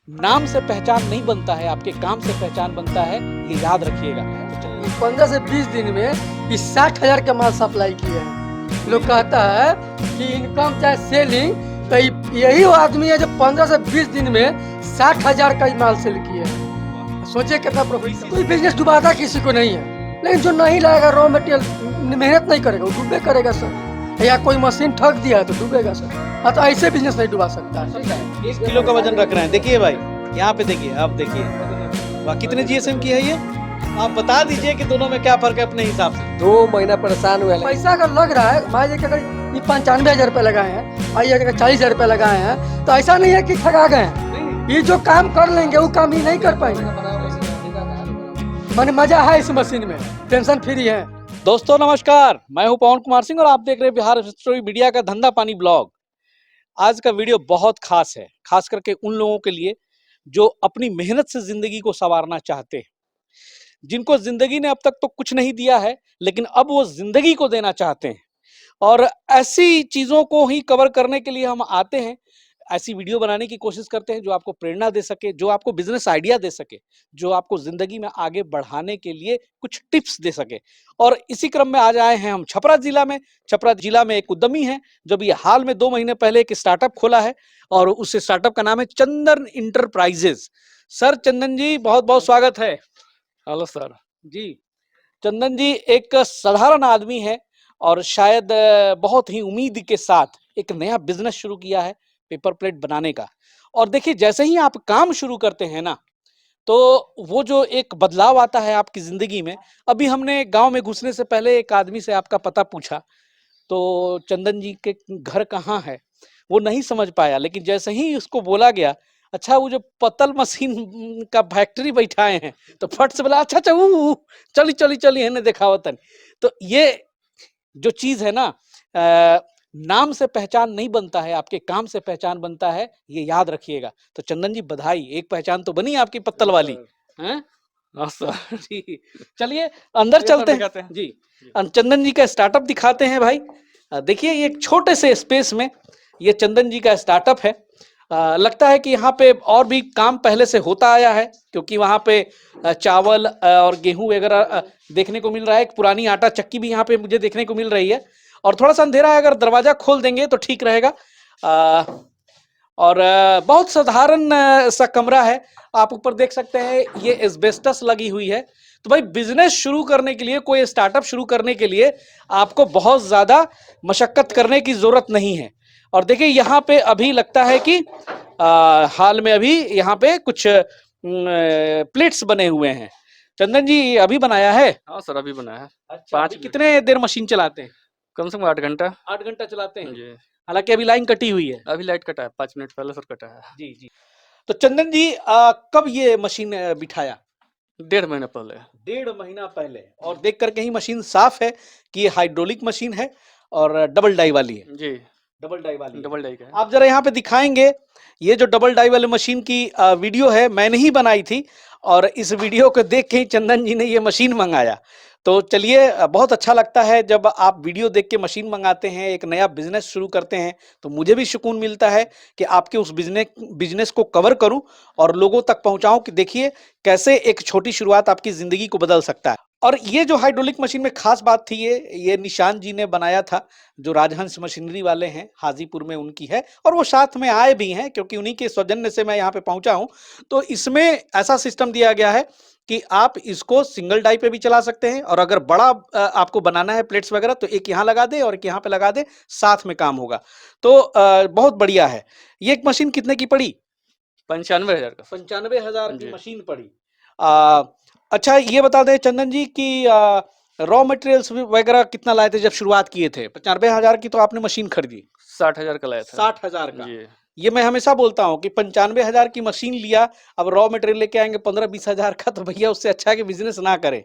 नाम से पहचान नहीं बनता है, आपके काम से पहचान बनता है, ये याद रखिएगा। 15 से 20 दिन में इस 60,000 का माल सप्लाई किया है। लोग कहता है कि इनकम चाहे सेलिंग, तो यही वो आदमी है जो 15 से 20 दिन में 60,000 का ही माल सेल किया है। सोचिए कितना प्रॉफिट। कोई बिजनेस डुबाता किसी को नहीं है, लेकिन जो नहीं लाएगा रॉ मटेरियल, मेहनत नहीं करेगा, वो डूबे करेगा सर। या कोई मशीन ठग दिया है तो डूबेगा सर। हाँ, तो ऐसे बिजनेस नहीं डुबा सकता है। 1 किलो का वजन रख रहे हैं, देखिए भाई, यहाँ पे देखिए, आप देखिए, वाह, कितने जीएसएम की है ये? आप बता दीजिए कि दोनों में क्या फर्क है अपने हिसाब से। 2 महीना परेशान हुए। पैसा अगर लग रहा है, मान लीजिए कि अगर ये 95,000 रुपये लगाए हैं और ये अगर 40,000 रुपये लगाए हैं, तो ऐसा नहीं है कि ठगा गए हैं। ये जो काम कर लेंगे वो काम ही नहीं कर पाएंगे। मन मजा है इस मशीन में, टेंशन फ्री है। दोस्तों नमस्कार, मैं हूं पवन कुमार सिंह और आप देख रहे हैं बिहार स्टोरी मीडिया का धंधा पानी ब्लॉग। आज का वीडियो बहुत खास है, खास करके उन लोगों के लिए जो अपनी मेहनत से जिंदगी को संवारना चाहते हैं, जिनको जिंदगी ने अब तक तो कुछ नहीं दिया है, लेकिन अब वो जिंदगी को देना चाहते हैं। और ऐसी चीजों को ही कवर करने के लिए हम आते हैं, ऐसी वीडियो बनाने की कोशिश करते हैं जो आपको प्रेरणा दे सके, जो आपको बिजनेस आइडिया दे सके, जो आपको जिंदगी में आगे बढ़ाने के लिए कुछ टिप्स दे सके। और इसी क्रम में आज आए हैं हम छपरा जिला में। छपरा जिला में एक उद्यमी है जो भी हाल में 2 महीने पहले एक स्टार्टअप खोला है और उस स्टार्टअप का नाम है चंदन इंटरप्राइजेज। सर चंदन जी, बहुत बहुत स्वागत है। हेलो सर जी, चंदन जी एक साधारण आदमी है और शायद बहुत ही उम्मीद के साथ एक नया बिजनेस शुरू किया है, पेपर प्लेट बनाने का। और देखिए, जैसे ही आप काम शुरू करते हैं ना, तो वो जो एक बदलाव आता है आपकी जिंदगी में। अभी हमने गांव में घुसने से पहले एक आदमी से आपका पता पूछा, तो चंदन जी के घर कहाँ है वो नहीं समझ पाया, लेकिन जैसे ही उसको बोला गया, अच्छा वो जो पतल मशीन का फैक्ट्री बैठाए हैं, तो फट से बोला, अच्छा अच्छा चली चली चली है ना, देखा वतन। तो ये जो चीज है ना, नाम से पहचान नहीं बनता है, आपके काम से पहचान बनता है, ये याद रखिएगा। तो चंदन जी बधाई, एक पहचान तो बनी आपकी पत्तल वाली हैं। हाँ सर जी, चलिए अंदर चलते हैं जी। चंदन जी का स्टार्टअप दिखाते हैं भाई। देखिए, ये एक छोटे से स्पेस में ये चंदन जी का स्टार्टअप है। लगता है कि यहाँ पे और भी काम पहले से होता आया है, क्योंकि वहाँ पे चावल और गेहूं वगैरह देखने को मिल रहा है। एक पुरानी आटा चक्की भी यहाँ पे मुझे देखने को मिल रही है। और थोड़ा सा अंधेरा है, अगर दरवाजा खोल देंगे तो ठीक रहेगा। और बहुत साधारण सा कमरा है। आप ऊपर देख सकते हैं, ये एस्बेस्टस लगी हुई है। तो भाई, बिजनेस शुरू करने के लिए, कोई स्टार्टअप शुरू करने के लिए आपको बहुत ज्यादा मशक्कत करने की जरूरत नहीं है। और देखिए, यहाँ पे अभी लगता है कि हाल में अभी यहाँ पे कुछ प्लेट्स बने हुए हैं। चंदन जी अभी बनाया है? हाँ सर अभी बनाया है। अच्छा, अभी कितने देर मशीन चलाते हैं? कम से कम 8 घंटा 8 घंटा चलाते हैं। जी। हालांकि अभी लाइन कटी हुई है। अभी लाइट कटा है, 5 मिनट पहले सर कटा है। जी जी। तो चंदन जी कब ये मशीन बिठाया? 1.5 महीने पहले। 1.5 महीना पहले। और देख करके ही मशीन साफ है कि ये हाइड्रोलिक मशीन है और डबल डाई वाली है। जी डबल डाई वाली है। डबल डाई का है। आप जरा यहाँ पे दिखाएंगे, ये जो डबल डाई वाली मशीन की वीडियो है, मैंने ही बनाई थी और इस वीडियो को देख के ही चंदन जी ने ये मशीन मंगाया। तो चलिए, बहुत अच्छा लगता है जब आप वीडियो देख के मशीन मंगाते हैं, एक नया बिजनेस शुरू करते हैं, तो मुझे भी सुकून मिलता है कि आपके उस बिजनेस को कवर करूं और लोगों तक पहुंचाऊं कि देखिए कैसे एक छोटी शुरुआत आपकी जिंदगी को बदल सकता है। और ये जो हाइड्रोलिक मशीन में खास बात थी, ये निशान जी ने बनाया था, जो राजहंस मशीनरी वाले हैं हाजीपुर में, उनकी है। और वो साथ में आए भी हैं, क्योंकि उन्हीं के सौजन्य से मैं यहाँ पे पहुंचा हूं। तो इसमें ऐसा सिस्टम दिया गया है कि आप इसको सिंगल डाई पे भी चला सकते हैं, और अगर बड़ा आपको बनाना है प्लेट्स वगैरह, तो एक यहाँ लगा दे और एक यहाँ पे लगा दे, साथ में काम होगा। तो बहुत बढ़िया है। ये एक मशीन कितने की पड़ी? 95,000 का। 95,000 की जी। मशीन पड़ी। अच्छा, ये बता दें चंदन जी कि रॉ मटेरियल्स वगैरह कितना लाए थे जब शुरुआत किए थे? 95,000 की तो आपने मशीन खरीदी। 60,000 का लाया था। 60,000 का। जी। ये मैं हमेशा बोलता हूँ कि 95,000 की मशीन लिया, अब रॉ मटेरियल लेके आएंगे 15-20,000 का, तो भैया उससे अच्छा है कि बिजनेस ना करें।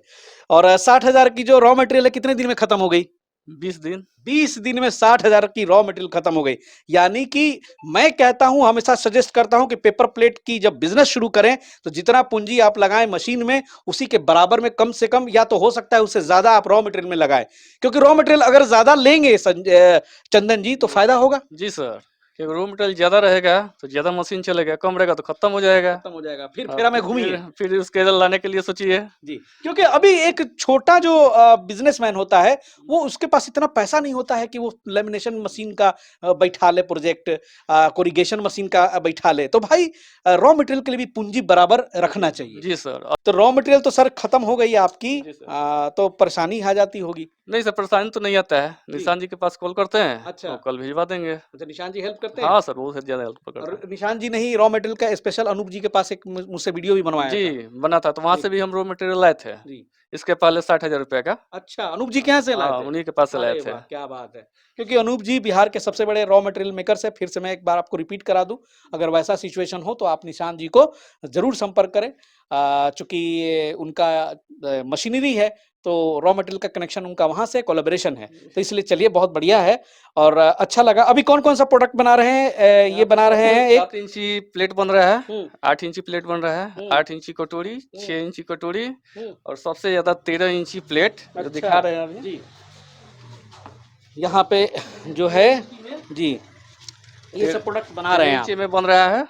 और 60,000 की जो रॉ मटेरियल है, कितने दिन में खत्म हो गई? 20 दिन। 20 दिन में 60,000 की रॉ मटेरियल खत्म हो गई। यानी कि मैं कहता हूं, हमेशा सजेस्ट करता हूं कि पेपर प्लेट की जब बिजनेस शुरू करें, तो जितना पूंजी आप लगाएं मशीन में, उसी के बराबर में कम से कम, या तो हो सकता है उससे ज्यादा आप रॉ मटेरियल में लगाएं। क्योंकि रॉ मटेरियल अगर ज्यादा लेंगे चंदन जी, तो फायदा होगा। जी सर। कि रॉ मटेरियल ज्यादा रहेगा तो ज्यादा मशीन चलेगा, कम रहेगा तो खत्म हो जाएगा। खत्म हो जाएगा, फिर हाँ, फेरा में घूमिए। फिर उसके लाने के लिए सोचिए। जी, क्योंकि अभी एक छोटा जो बिजनेसमैन होता है वो उसके पास इतना पैसा नहीं होता है कि वो लेमिनेशन मशीन का बैठा ले प्रोजेक्ट, कोरिगेशन मशीन का बैठा ले। तो भाई रॉ मटेरियल के लिए भी पूंजी बराबर रखना चाहिए। जी सर। तो रॉ मटेरियल तो सर खत्म हो गई आपकी, जी सर। तो परेशानी आ जाती होगी। नहीं सर, परेशानी तो नहीं आता है, जी। निशान जी के पास कॉल करते हैं, अच्छा। वो कल भिजवा देंगे। अच्छा, निशान जी हेल्प करते हैं। हाँ सर, वो से ज्यादा हेल्प करते और हैं। निशान जी ने ही रॉ मटेरियल का स्पेशल अनूप जी के पास एक मुझसे वीडियो भी बनवाया था। जी बना था, तो वहां जी। से भी हम रॉ मटेरियल लाए थे। जी। इसके पहले 60,000 रुपए का। अच्छा, अनूप जी कहाँ से लाए हाँ, थे? उन्हीं के पास से लाए अरे थे। वाह, क्या बात है। क्योंकि अनूप जी बिहार के सबसे बड़े रॉ मटेरियल मेकर्स है। फिर से मैं एक बार आपको रिपीट करा दूं, अगर वैसा सिचुएशन हो तो आप निशान जी को जरूर संपर्क करें। चूंकि उनका मशीनरी है तो रॉ मटेरियल का कनेक्शन उनका वहां से कोलैबोरेशन है, तो इसलिए चलिए बहुत बढ़िया है और अच्छा लगा। अभी कौन कौन सा प्रोडक्ट बना रहे हैं? ये बना रहे हैं एक 7 इंची प्लेट बन रहा है, हम्म, 8 इंची प्लेट बन रहा है, हम्म। 8 इंची कटोरी, 6 इंची कटोरी हम्म। और सबसे ज्यादा 13 इंची प्लेट जो अच्छा, दिखा रहे हैं अभी। जी, यहाँ पे जो है जी ये सब प्रोडक्ट बना रहे हैं 13 आप। इंची में बन रहा है,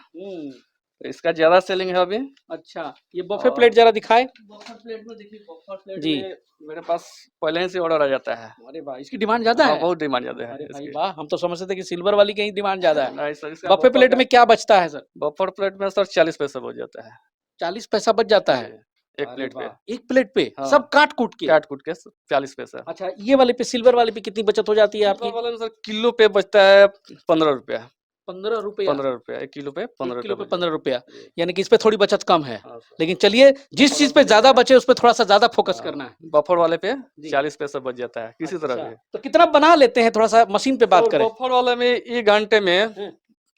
तो इसका ज्यादा सेलिंग है अभी। अच्छा, ये बफे और- प्लेट जरा दिखाए। बफर प्लेट में देखिए, बफर प्लेट जी। में मेरे पास पहले ही से ऑर्डर आ जाता है। अरे वाह, इसकी डिमांड ज्यादा हाँ, है। बहुत डिमांड ज्यादा है अरे भाई इसकी। वाह, हम तो समझते थे कि सिल्वर वाली की ही डिमांड ज्यादा है। नहीं सर, इसका बफे प्लेट में क्या बचता है सर? बफर प्लेट में सर 40 पैसे बच जाता है 40 पैसा बच जाता है एक अरे प्लेट पे। वाह, एक प्लेट पे हाँ। सब काट कूट के। काट कूट के 40 पैसा। अच्छा, ये वाले पे सिल्वर वाले पे कितनी बचत हो जाती है आपकी? सिल्वर वाले में सर किलो पे बचता है 15 रुपया। 15 रुपया। 15 रुपया 1 किलो पे 15 1 किलो पे रुपया 15 रुपया, जी। यानी कि इस पे थोड़ी बचत कम है। हाँ सर। लेकिन चलिए, जिस चीज पे ज्यादा बचे उस पे थोड़ा सा ज्यादा फोकस करना है। बफर वाले पे जी। 40 पैसा बच जाता है किसी तरह अच्छा, भी। तो कितना बना लेते हैं, थोड़ा सा मशीन पे बात और करें। बफर वाले में 1 घंटे में हम्म।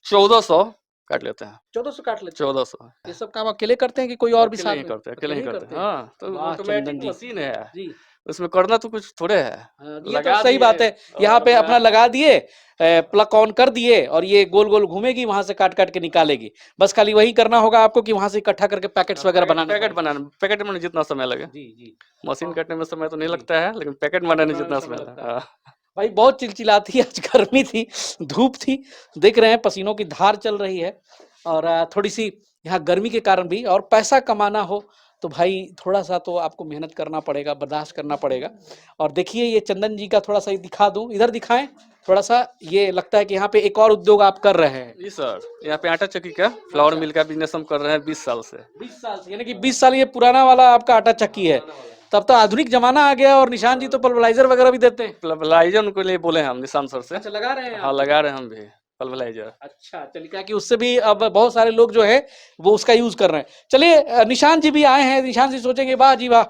1400 काट लेते हैं। 1400 काट लेते हैं। 1400 ये सब काम अकेले करते हैं कि कोई और भी अकेले साथ ही में? करते हैं, अकेले ही करते हैं। हाँ, तो वाह, चंदन ऑटोमेटिक जी। मशीन है, जी, उसमें करना तो कुछ थोड़े है। हाँ, ये लगा तो सही दिए बात है। यहाँ और पे अपना- अपना लगा दिए, प्लग ऑन कर दिए और ये गोल गोल घूमेगी, वहां से काट काट के निकालेगी। बस खाली वही करना होगा आपको कि वहां से इकट्ठा करके पैकेट्स वगैरह बनाने पैकेट पड़ेंगे। बनाने, पैकेट में जितना समय लगे। जी जी, मशीन काटने में समय तो नहीं जी। लगता है, लेकिन पैकेट बनाने में जितना समय समय लगता है। लगता है। भाई बहुत चिलचिलाती है, आज गर्मी थी, धूप थी, देख रहे हैं पसीनों की धार चल रही है। और थोड़ी सी यहाँ गर्मी के कारण भी, और पैसा कमाना हो तो भाई थोड़ा सा तो आपको मेहनत करना पड़ेगा, बर्दाश्त करना पड़ेगा। और देखिए ये चंदन जी का थोड़ा सा दिखा दूं, इधर दिखाएं थोड़ा सा। ये लगता है कि यहाँ पे एक और उद्योग आप कर रहे हैं। जी सर, यहाँ पे आटा चक्की का फ्लावर मिल का बिजनेस हम कर रहे हैं 20 साल से। 20 साल से, यानी कि 20 साल ये पुराना वाला आपका आटा चक्की है। तब तो आधुनिक जमाना आ गया और निशान जी तो पल्वराइजर वगैरह भी देते हैं। पल्वराइजर उनको लिए बोले हैं हम, निशान सर से। अच्छा, लगा रहे हैं हाँ, आप? लगा रहे हैं हम भी पल्वराइजर। अच्छा, चलिए, क्या कि उससे भी अब बहुत सारे लोग जो है वो उसका यूज कर रहे हैं। चलिए, निशान जी भी आए हैं। निशान जी सोचेंगे वाह जी वाह,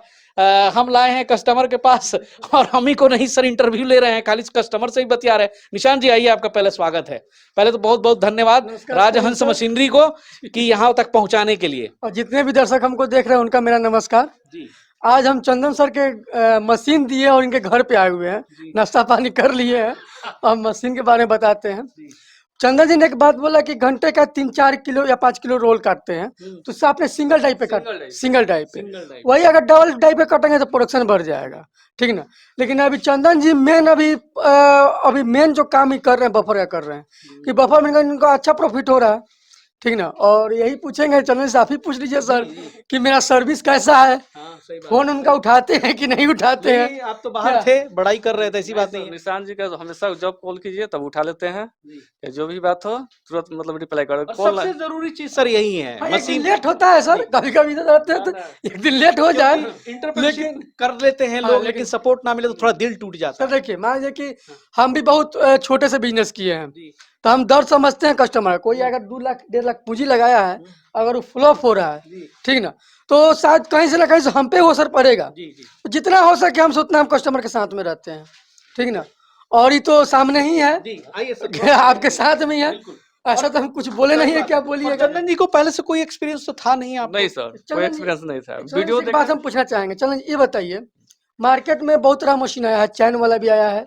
हम लाए हैं कस्टमर के पास और हम ही को नहीं सर इंटरव्यू ले रहे हैं, खाली कस्टमर से ही बतिया रहे हैं। निशान जी आइए, आपका पहले स्वागत है। पहले तो बहुत बहुत धन्यवाद नमस्कार, राजहंस सर। मशीनरी को कि यहाँ तक पहुंचाने के लिए। और जितने भी दर्शक हमको देख रहे हैं उनका मेरा नमस्कार। जी आज हम चंदन सर के मशीन दिए और इनके घर पे आए हुए हैं, नाश्ता पानी कर लिए हैं और मशीन के बारे में बताते हैं। चंदन जी ने एक बात बोला कि घंटे का 3-4 किलो या 5 किलो रोल काटते हैं, तो उससे आपने सिंगल डाई पे काट, सिंगल डाई पे। वही अगर डबल डाई पे काटेंगे तो प्रोडक्शन बढ़ जाएगा, ठीक ना। लेकिन अभी चंदन जी मेन अभी मेन जो काम ही कर रहे हैं बफर का कर रहे हैं कि बफर में इनका अच्छा प्रॉफिट हो रहा है, ठीक ना। और यही पूछेंगे चंदन से, आप ही पूछ लीजिए सर कि मेरा सर्विस कैसा है, हाँ, सही बात। फोन उनका उठाते हैं कि नहीं उठाते हैं। नहीं, आप तो बाहर थे, बड़ाई कर रहे थे, ऐसी बात नहीं है। निशान जी का हमेशा जब कॉल कीजिए तब उठा लेते हैं, जी। या जो भी बात हो तुरंत मतलब रिप्लाई करो। और कॉल सबसे जरूरी चीज सर यही है, हाँ, एक दिन मशीन लेट होता है सर, कभी कभी इधर रहते हैं तो एक दिन लेट हो जाए, लेकिन कर लेते हैं लोग, लेकिन सपोर्ट ना मिले तो थोड़ा दिल टूट जाता सर है। देखिए मान लीजिए कि हम भी बहुत छोटे से बिजनेस किए हैं, जी। तो हम दर्द समझते हैं कस्टमर। कोई अगर 2 लाख 1.5 लाख पूंजी लगाया है, अगर वो फ्लॉप हो रहा है, जी। ठीक ना, तो शायद कहीं से ना कहीं से हम पे वो असर पड़ेगा। जी जी। तो जितना हो सके हमसे उतना हम कस्टमर के साथ में रहते हैं, ठीक ना। और ये तो सामने ही है, जी, आइए सर। आपके साथ में ही है, बिल्कुल। ऐसा तो हम कुछ बोले नहीं है, क्या और बोलिएगा। चंदन जी को पहले से कोई एक्सपीरियंस तो था नहीं आपको? नहीं सर, चलो कोई जी, एक्सपीरियंस नहीं था। चलो वीडियो एक बात हम पूछना चाहेंगे। चलो ये बताइए, मार्केट में बहुत तरह मशीन आया है, चैन वाला भी आया है,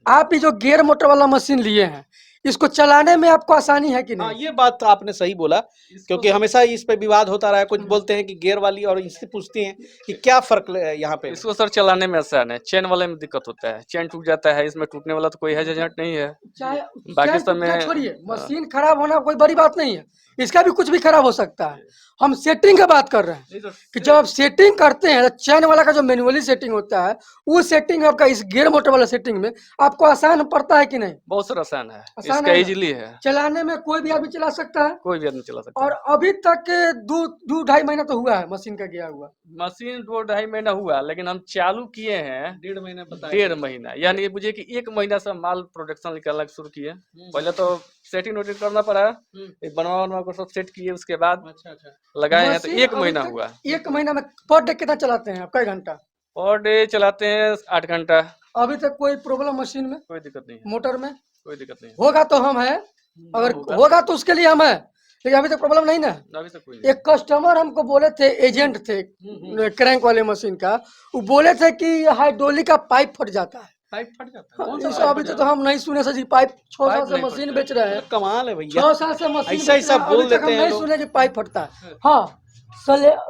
आप ये जो गियर मोटर वाला मशीन लिए हैं, इसको चलाने में आपको आसानी है कि हाँ, नहीं? ये बात तो आपने सही बोला, क्योंकि हमेशा इस पे विवाद होता रहा है। कुछ बोलते हैं कि गियर वाली और इससे पूछते हैं कि क्या फर्क यहाँ पे है? इसको सर चलाने में आसान है, चेन वाले में दिक्कत होता है, चेन टूट जाता है, इसमें टूटने वाला तो कोई है झंझट नहीं है। चाहे बाकी चाहे सब टूट जाए में छोड़िए, मशीन खराब होना कोई बड़ी बात नहीं है, इसका भी कुछ भी खराब हो सकता है। हम सेटिंग की बात कर रहे हैं कि जब आप सेटिंग करते हैं तो चैन वाला का जो मैनुअली सेटिंग होता है, वो सेटिंग आपका इस गियर मोटर वाला सेटिंग में आपको आसान पड़ता है कि नहीं? बहुत सर आसान है, आसान इसका है ना? इजीली है, चलाने में कोई भी आदमी चला सकता है। कोई भी आदमी चला सकता और है। अभी तक दो ढाई महीना तो हुआ है मशीन का गया हुआ। मशीन 2-2.5 महीना हुआ, लेकिन हम चालू किए हैं 1.5 महीना बताया। 1.5 महीना, यानी बुझिए कि 1 महीना से माल प्रोडक्शन निकालना शुरू किए। पहले तो सेटिंग वेटिंग करना पड़ा, ये बनवा को सब सेट किए, उसके बाद अच्छा अच्छा। लगाए हैं तो मशीन 1 अभी महीना तक हुआ। 1 महीना में पर डे कितना चलाते हैं आप, कई घंटा? पर डे चलाते हैं 8 घंटा, अभी तक कोई प्रॉब्लम मशीन में, कोई दिक्कत नहीं है, मोटर में? कोई दिक्कत नहीं है। होगा तो हम है, अगर होगा। होगा तो उसके लिए हम है, लेकिन अभी तक प्रॉब्लम नहीं ना। अभी तक कोई नहीं। एक कस्टमर हमको बोले थे, एजेंट थे क्रैंक वाले मशीन का, वो बोले थे कि हाइड्रोलिक का पाइप फट जाता है। पाइप फट जाता है? कौन इस सा अभी तक तो हम नहीं सुने सर जी। पाइप 6 साल पाइप से नहीं मशीन फटता बेच रहे हैं, कमाल है भैया। 6 साल से मशीन ऐसा बेच ऐसा रहे हैं, बोल अभी तक देते हम हैं नहीं लोग। सुने कि पाइप फटता है। हाँ,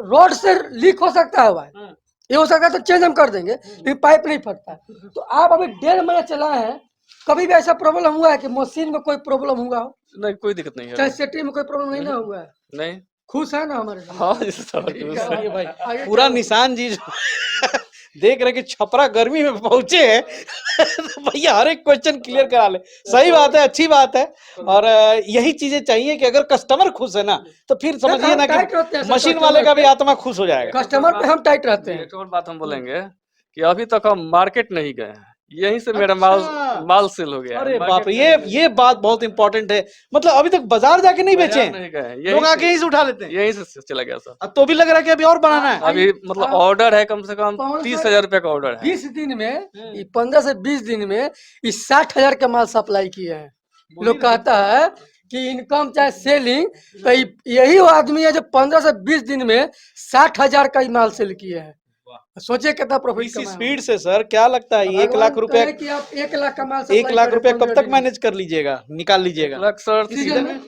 रोड से लीक हो सकता है भाई, ये हो सकता है तो चेंज हम कर देंगे, लेकिन पाइप नहीं फटता है। तो आप अभी 1.5 महीना चलाए हैं, कभी भी ऐसा प्रॉब्लम हुआ है कि मशीन में कोई प्रॉब्लम हुआ हो? नहीं, कोई दिक्कत नहीं है। चाहे सेटिंग में कोई प्रॉब्लम नहीं ना हुआ है? नहीं। खुश है ना हमारे साथ? हाँ, इस सब ठीक है चलिए भाई, आगे पूरा क्या निशान जी जो देख रहे कि छपरा गर्मी में पहुंचे हैं तो भैया हर एक क्वेश्चन क्लियर करा ले। सही बात है, अच्छी बात है। और यही चीजें चाहिए कि अगर कस्टमर खुश है ना, तो फिर समझिए हम ना टाइट रहते कि हैं सर मशीन कस्टमर वाले का भी पे। आत्मा खुश हो जाएगा। कस्टमर पे हम टाइट रहते हैं। एक और बात हम बोलेंगे कि अभी तक हम मार्केट नहीं गए हैं, यहीं से मेरा माल अच्छा। माल सेल हो गया है। अरे मार्केट बाप रे, नहीं गए। ये बात बहुत इंपॉर्टेंट है। मतलब अभी तक बाजार जाके नहीं बेचे बाजार हैं? नहीं गए हैं, लोग आके यहीं से उठा लेते हैं। यहीं से चला गया सर। अब तो भी लग रहा है कि अभी और बढ़ाना है। अभी मतलब ऑर्डर है कम से कम कौन सा? 30,000 रुपए का ऑर्डर है। 20 दिन में, 15 से 20 दिन में इस 60,000 का माल सप्लाई किए हैं। लोग कहता है कि इनकम चाहे सेलिंग, तो यही वो आदमी है जो 15 से 20 दिन में 60,000 का ही माल सेल किए हैं। सोचिए कितना प्रॉफिट इसी स्पीड से सर, क्या लगता है 1 लाख रुपया, कि आप 1 लाख का माल 1 लाख रुपया कब तक मैनेज कर लीजिएगा, निकाल लीजिएगा? लग सर सीजन में?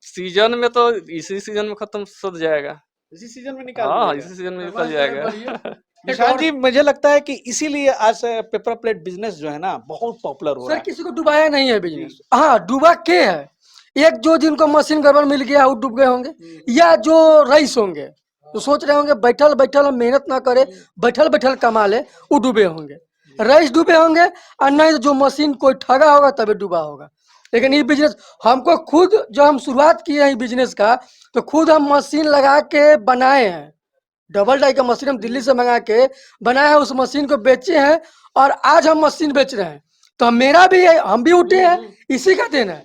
सीजन में तो इसी सीजन में खत्म सद जाएगा। इसी सीजन में निकाल हाँ, लीजिएगा। इसी सीजन में निकल जाएगा। निशान जी, मुझे लगता है कि इसीलिए आज पेपर प्लेट बिजनेस जो है ना बहुत पॉपुलर हो सर रहा है। किसी को डुबाया नहीं है बिजनेस। हाँ, डूबा के है, एक जो जिनको मशीन गड़बड़ मिल गया वो डूब गए होंगे, या जो रईस होंगे तो सोच रहे होंगे बैठल बैठल हम मेहनत ना करे, बैठल बैठल कमा ले, वो डूबे होंगे। रईस डूबे होंगे, और नहीं तो जो मशीन कोई ठगा होगा तभी डूबा होगा। लेकिन ये बिजनेस हमको खुद, जो हम शुरुआत किए हैं बिजनेस का, तो खुद हम मशीन लगा के बनाए हैं। डबल डाई का मशीन हम दिल्ली से मंगा के बनाया है, उस मशीन को बेचे हैं, और आज हम मशीन बेच रहे हैं। तो मेरा भी हम भी उठे हैं, इसी का देन है।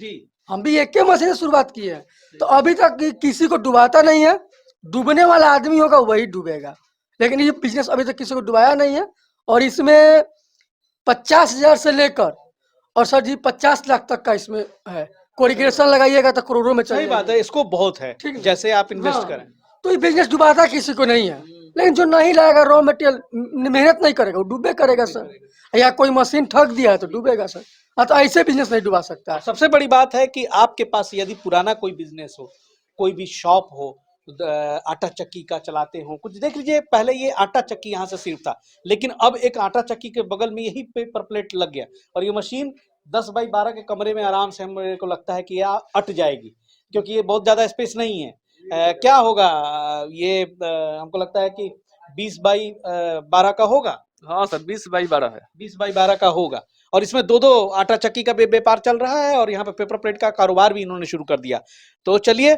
हम भी एक के मशीन से शुरुआत की है, तो अभी तक किसी को डुबाता नहीं है। डूबने वाला आदमी होगा वही डूबेगा, लेकिन ये बिजनेस अभी तक किसी को डुबाया नहीं है। और इसमें 50,000 से लेकर, और सर जी 50 लाख तक का इसमें है। कोरिगेशन लगाइएगा तो करोड़ों में सही चल बात है, इसको बहुत है, ठीक है। जैसे आप इन्वेस्ट हाँ, करें। तो ये बिजनेस डुबाता किसी को नहीं है। लेकिन जो नहीं लाएगा रॉ मटेरियल, मेहनत नहीं करेगा, वो डूबे करेगा सर। या कोई मशीन ठग दिया है तो डूबेगा सर। हाँ, तो ऐसे बिजनेस नहीं डुबा सकता है। सबसे बड़ी बात है कि आपके पास यदि पुराना कोई बिजनेस हो, कोई भी शॉप हो, आटा चक्की का चलाते हो कुछ, देख लीजिए पहले ये आटा चक्की यहाँ से सिर्फ था, लेकिन अब एक आटा चक्की के बगल में यही पेपर प्लेट लग गया, और ये मशीन 10 बाई 12 के कमरे में आराम से मेरे को लगता है कि यह अट जाएगी, क्योंकि ये बहुत ज्यादा स्पेस नहीं है। क्या होगा ये, हमको लगता है कि 20 बाई 12 का होगा। हाँ सर, 20/12 है। 20 बाई 12 का होगा, और इसमें दो आटा चक्की का भी व्यापार चल रहा है, और यहाँ पे पेपर प्लेट का कारोबार भी इन्होंने शुरू कर दिया। तो चलिए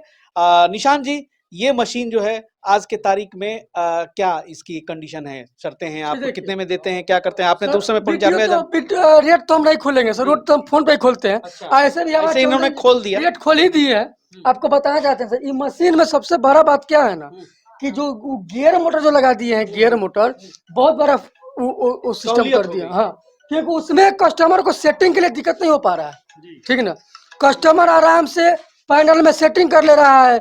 निशान जी, ये मशीन जो है आज के तारीख में क्या इसकी कंडीशन है, शर्तें हैं, आप कितने में देते हैं, क्या करते हैं? आपने तो उस समय रेट तो हम नहीं खोलेंगे सर, रोड तो हम फोन पे खोलते हैं। अच्छा। ऐसे भी ऐसे इन्होंने खोल दिया, रेट खोल ही दिए है। आपको बताना चाहते हैं सर, ये मशीन में सबसे बड़ा बात क्या है ना, कि जो गियर मोटर जो लगा दिए हैं, गियर मोटर बहुत बड़ा सिस्टम कर दिया। हाँ, क्योंकि उसमें कस्टमर को सेटिंग के लिए दिक्कत नहीं हो पा रहा है, ठीक ना। कस्टमर आराम से पैनल में सेटिंग कर ले रहा है।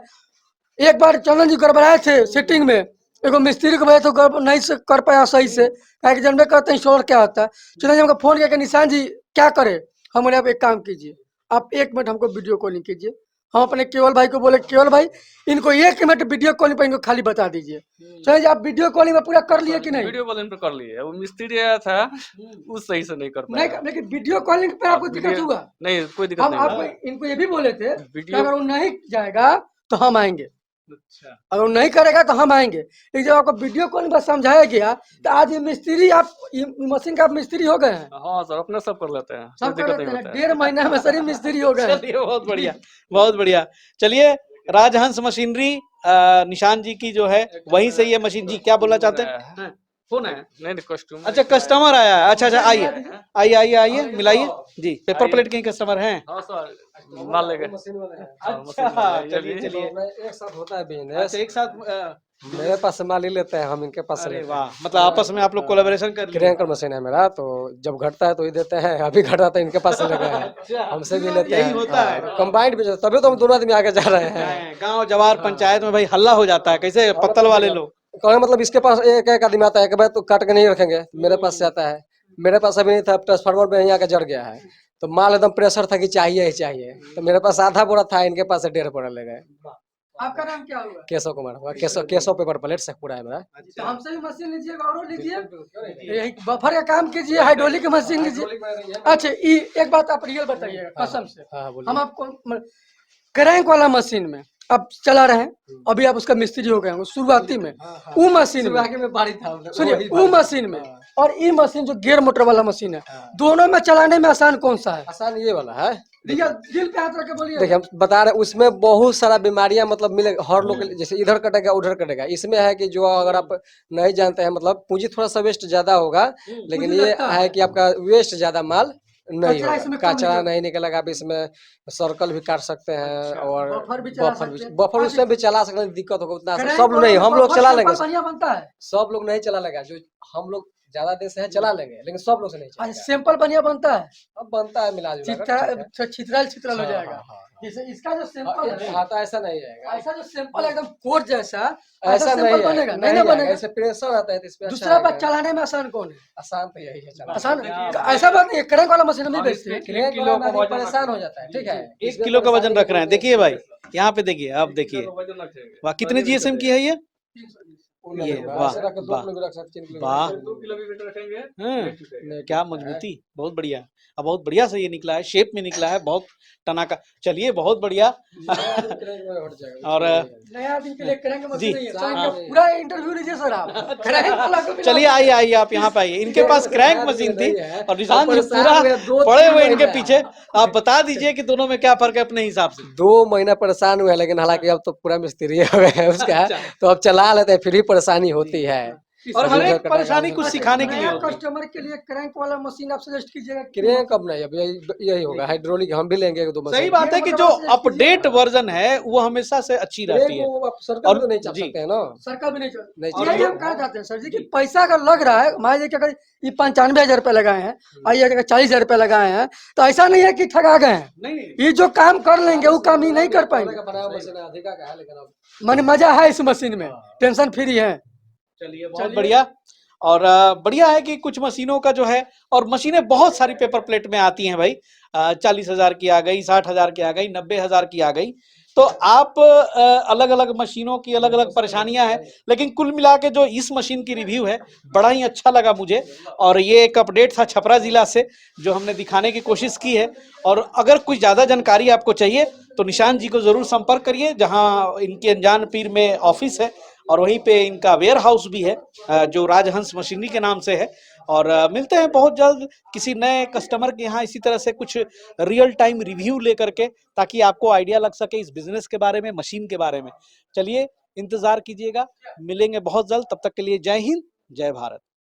एक बार चंदन जी गड़बड़ाए थे सेटिंग में, एगो मिस्त्री को बोले तो गड़बड़ नहीं से कर पाया सही से, क्या जानबे करते हैं इंस्टॉलर क्या होता है। चंदन जी हमको फोन किया कि निशान जी क्या करे, हम बोले आप एक काम कीजिए, आप 1 मिनट हमको वीडियो कॉलिंग कीजिए। हम अपने केवल भाई को बोले, केवल भाई इनको 1 मिनट वीडियो कॉलिंग पर इनको खाली बता दीजिए। चलिए आप वीडियो कॉलिंग में पूरा कर लिए कि नहीं? वीडियो कॉलिंग पे कर लिए, वो मिस्त्री आया था वो सही से नहीं कर नहीं, पाया। लेकिन वीडियो कॉलिंग पे आपको दिक्कत वीडियो- हुआ? नहीं कोई दिक्कत हम नहीं आपको हुआ। इनको ये भी बोले थे कि वीडियो अगर वो नहीं जाएगा तो हम आएंगे, अच्छा अगर वो नहीं करेगा तो हम आएंगे। लेकिन जब आपको वीडियो कॉलिंग पर समझाया गया तो आज ये मिस्त्री, आप ये मशीन का आप मिस्त्री हो गए हैं। हाँ सर, अपने सब कर लेते हैं, कोई सब कर दिक्कत लेते नहीं हैं, होता है। 1.5 महीना में सर मिस्त्री हो गए हैं। चलिए बहुत बढ़िया, बहुत बढ़िया। चलिए राजहंस मशीनरी निशान जी की जो है वहीं से ये मशीन। जी क्या बोलना चाहते हैं? फोन है नहीं नहीं कस्टमर। अच्छा कस्टमर आया है, अच्छा अच्छा आइए आइए आइए आइए मिलाइए जी। पेपर प्लेट के कस्टमर हैं? हाँ सर, माल लेके। अच्छा चलिए चलिए। एक साथ होता है बिजनेस। अच्छा एक साथ मेरे पास से माल ही लेते हैं, हम इनके पास से अरे लेते हैं। वाह, मतलब आपस में आप लोग कोलैबोरेशन कर लिए। क्रेंकर मशीन है मेरा, तो जब घटता है तो ही देते हैं, अभी घटा तो इनके पास से ले गए हैं, हमसे भी लेते हैं। यही होता है। कंबाइंड भी, तभी तो हम दोनों आदमी आगे जा रहे हैं। गांव जवार पंचायत में भाई हल्ला हो जाता है, कैसे पत्तल वाले लोग। कहे मतलब इसके पास एक एक आदमी आता है, एक बार तो काट के नहीं रखेंगे, मेरे पास से आता है। मेरे पास अभी नहीं था, ट्रांसफार्मर पे यहाँ के जड़ गया है, तो माल एकदम प्रेशर था कि चाहिए ही चाहिए, तो मेरे पास आधा बोरा था, इनके पास से 1.5 बोरा ले गए। आपका नाम क्या हुआ? केशव कुमार हुआ, केशव पेपर प्लेट से पूरा है मेरा। तो हमसे भी मशीन लीजिएगा और लीजिए, यही बफर का काम कीजिए, हाइड्रोलिक की मशीन लीजिए। अच्छा एक बात आप रियल बताइएगा कसम से, हाँ बोलिए। हम आपको क्रैंक वाला मशीन में आप चला रहे हैं, अभी आप उसका मिस्त्री हो गए होंगे शुरुआती में, वो मशीन में बारी था, सुनिए, वो मशीन में और ये मशीन जो गियर मोटर वाला मशीन है, दोनों में चलाने में आसान कौन सा है? आसान ये वाला है। दिल पे हाथ रख के बोलिए। देखिए हम बता रहे हैं, उसमें बहुत सारा बीमारियां मतलब मिले हर लोग, जैसे इधर कटेगा उधर कटेगा। इसमें है कि जो अगर आप नहीं जानते हैं, मतलब पूंजी थोड़ा सा वेस्ट ज्यादा होगा, लेकिन पूंजी ये लगता है कि आपका वेस्ट ज्यादा माल नहीं कचरा होगा, इसमें कम कचरा निकल- नहीं निकलेगा। आप इसमें सर्कल भी काट सकते हैं, और बफर भी चला सकते हैं। बफर उसमें भी चला सकते हैं, दिक्कत होगा उतना क्रैंक सब लोग वाला नहीं, हम लोग बफर चला सिंपल लेंगे, बढ़िया बनता है। सब लोग नहीं चला लेगा, जो हम लोग ज्यादा देर से है चला लेंगे, लेकिन सब लोग से नहीं अच्छा, चलेगा। सैंपल बढ़िया बनता है, अब बनता है मिला जुला कर, ठीक है। छितरल हो हाँ, जाएगा। हाँ, हाँ, हाँ। जैसे इसका जो सैंपल है, हाँ, तो ऐसा नहीं आएगा, ऐसा जो सैंपल एकदम कोट जैसा, ऐसा सैंपल नहीं बनेगा बनेगा, नहीं ना बनेगा। ऐसे प्रेशर आता है तो इस पे अच्छा दूसरा बात, आएगा। चलाने में आसान कौन है? आसान तो यही है चलाना। आसान ऐसा बात नहीं है, क्रैंक वाला मशीन हम भी बेचते हैं। क्रेन किलो वाला का आदमी वजन परेशान हो जाता है, ठीक है। 1 किलो का वजन रख रहे हैं, देखिए भाई यहाँ पे देखिए, आप देखिए वाह, कितने जीएसएम की है ये वाह वाह वाह। 2 किलो भी वेट रखेंगे। हाँ, क्या मजबूती, बहुत बढ़िया। अब बहुत बढ़िया से ये निकला है, शेप में निकला है, बहुत टनाका। चलिए बहुत बढ़िया। और नया आदमी के लिए क्रैंक जी, मशीन नहीं है, सर, हाँ। इनका पूरा इंटरव्यू लीजिए सर आप। क्रैंक वाला को भी चलिए आइए आइए आप यहाँ पे आइए, इनके पास क्रैंक मशीन थी और निशान जी पूरा पड़े हुए इनके पीछे। आप बता दीजिए कि दोनों में क्या फर्क है अपने हिसाब से। 2 महीना परेशान हुआ है, लेकिन हालांकि अब तो पूरा मिस्त्री हो गए हैं उसका, तो अब चला लेते हैं, फिर भी परेशानी होती है। और हर एक कटाई परेशानी वाला कुछ है। सिखाने के लिए नया होती है। कस्टमर के लिए क्रैंक वाला मशीन आप सजेस्ट कीजिएगा। क्रेन कब नहीं, अब यही होगा, हाइड्रोलिक हम भी लेंगे 1-2 मशीन। सही बात है कि जो अपडेट वर्जन है वो हमेशा से अच्छी रहती क्रेन है। को आप सर्कल और तो नहीं चल जी। सकते हैं ना। सरकार भी नहीं चल, नहीं और चल- यही हम कहना चाहते हैं सर जी कि पैसा अगर लग रहा है, मान लीजिए कि अगर ये 95,000 रुपए लगाए हैं और ये अगर 40,000 रुपए लगाए हैं, तो ऐसा नहीं है कि ठगा गए हैं। नहीं ये जो काम कर लेंगे वो काम ही नहीं कर पाएंगे। का बनाया मशीन अधिका का है, लेकिन अब मन मजा है इस मशीन में, टेंशन फ्री है। चलिए बहुत बढ़िया। और बढ़िया है कि कुछ मशीनों का जो है, और मशीनें बहुत सारी पेपर प्लेट में आती हैं भाई, 40,000 की आ गई, 60,000 की आ गई, 90,000 की आ गई। तो आप अलग अलग मशीनों की अलग अलग परेशानियां हैं, लेकिन कुल मिला के जो इस मशीन की रिव्यू है बड़ा ही अच्छा लगा मुझे। और ये एक अपडेट था छपरा जिला से जो हमने दिखाने की कोशिश की है। और अगर कुछ ज़्यादा जानकारी आपको चाहिए तो निशान जी को ज़रूर संपर्क करिए, जहाँ इनके अनजान पीर में ऑफिस है और वहीं पे इनका वेयर हाउस भी है, जो राजहंस मशीनरी के नाम से है। और मिलते हैं बहुत जल्द किसी नए कस्टमर के यहाँ इसी तरह से कुछ रियल टाइम रिव्यू लेकर के, ताकि आपको आइडिया लग सके इस बिजनेस के बारे में, मशीन के बारे में। चलिए इंतजार कीजिएगा, मिलेंगे बहुत जल्द। तब तक के लिए जय हिंद, जय भारत।